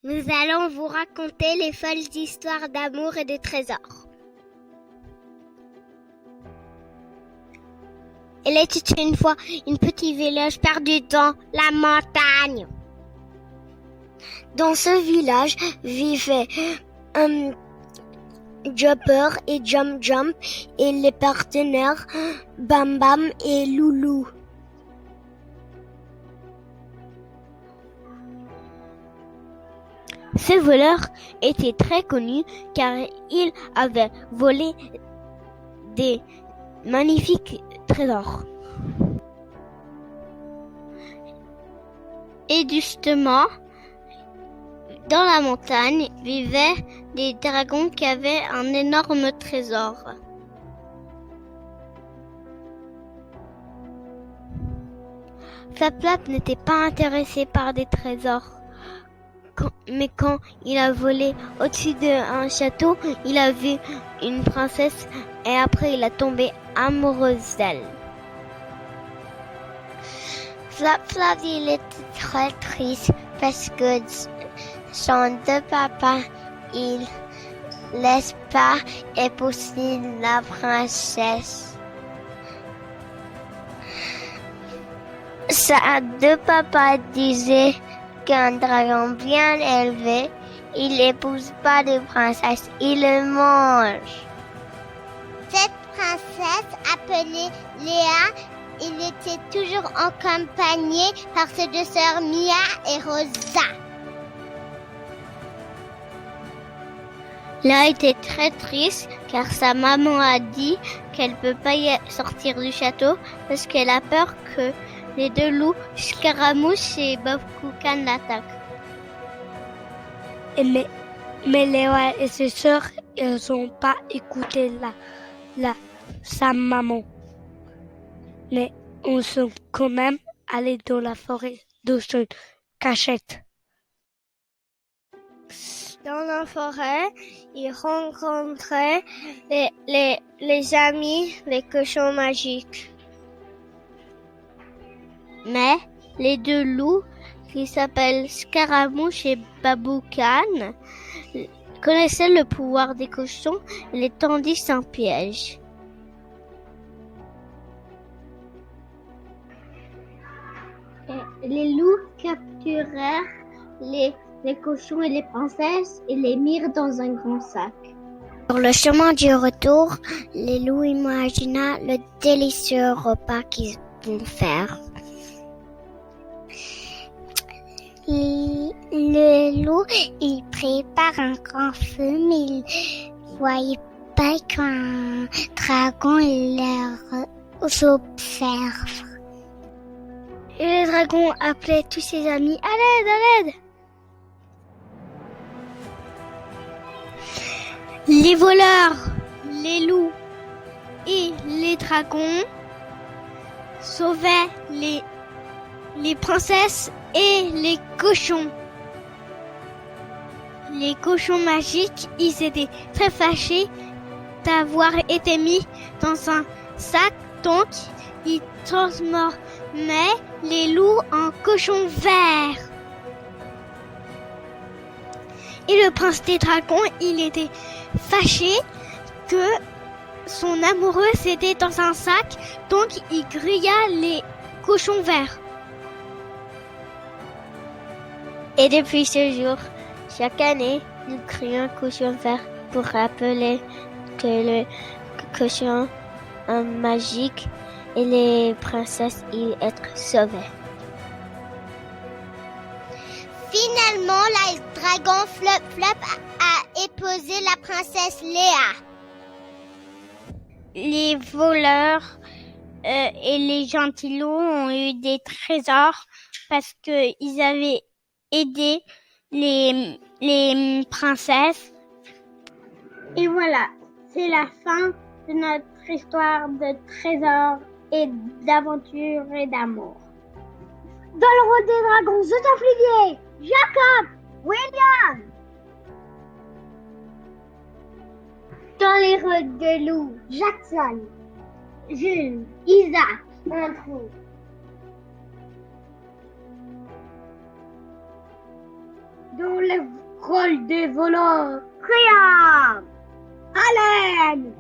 Nous allons vous raconter les folles histoires d'amour et de trésors. Il était une fois un petit village perdu dans la montagne. Dans ce village vivaient Jumper et Jump Jump et les partenaires Bam Bam et Loulou. Ce voleur était très connu car il avait volé des magnifiques trésors. Et justement, dans la montagne vivaient des dragons qui avaient un énorme trésor. Flap Flap n'était pas intéressé par des trésors. Mais quand il a volé au-dessus d'un château, il a vu une princesse et après il a tombé amoureux d'elle. Flap Flap, il était très triste parce que son deux papas, il laisse pas épouser la princesse. Sa deux papas disaient qu'un dragon bien élevé, il n'épouse pas de princesse, il le mange. Cette princesse appelée Léa, il était toujours accompagné par ses deux sœurs Mia et Rosa. Léa était très triste car sa maman a dit qu'elle peut pas y sortir du château parce qu'elle a peur que les deux loups, Scaramouche et Bokoukan, l'attaquent. Mais Léa et ses sœurs, elles n'ont pas écouté sa maman. Mais on sont quand même allés dans la forêt dans une cachette. Dans la forêt, ils rencontraient les amis, les cochons magiques. Mais les deux loups, qui s'appellent Scaramouche et Baboucan, connaissaient le pouvoir des cochons et les tendissent un piège. Et les loups capturèrent les cochons et les princesses et les mirent dans un grand sac. Sur le chemin du retour, les loups imaginaient le délicieux repas qu'ils vont faire. Le loup, il prépare un grand feu, mais il voyait pas qu'un dragon les observe. Et le dragon appelait tous ses amis « À l'aide, à l'aide !» Les voleurs, les loups et les dragons sauvaient les princesses et les cochons. Les cochons magiques, ils étaient très fâchés d'avoir été mis dans un sac, donc ils transformaient les loups en cochons verts. Et le prince des dragons, il était fâché que son amoureux était dans un sac, donc il grilla les cochons verts. Et depuis ce jour, chaque année, nous crions cochon vert pour rappeler que le cochon magique et les princesses y être sauvées. Finalement, le dragon Flop Flop a épousé la princesse Léa. Les voleurs et les gentils loups ont eu des trésors parce qu'ils avaient aidé les princesses. Et voilà, c'est la fin de notre histoire de trésors et d'aventures et d'amour. Dans le rôle des dragons, Zotan Fluvier, Jacob, William. Dans les rôles de loup, Jackson, Jules, Isaac, Andrew. Dans le rôle des voleurs. Priam. Allen.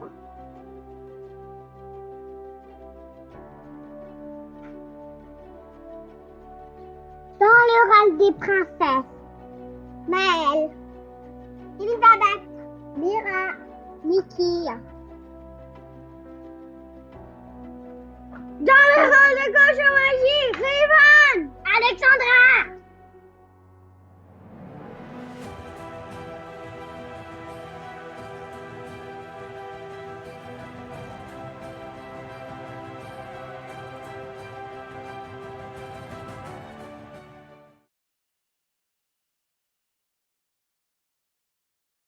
Dans le rôle des princesses, Maëlle, Elisabeth, Mira, Nikki. Dans le rôle de cochon magique, Rayvan, Alexandre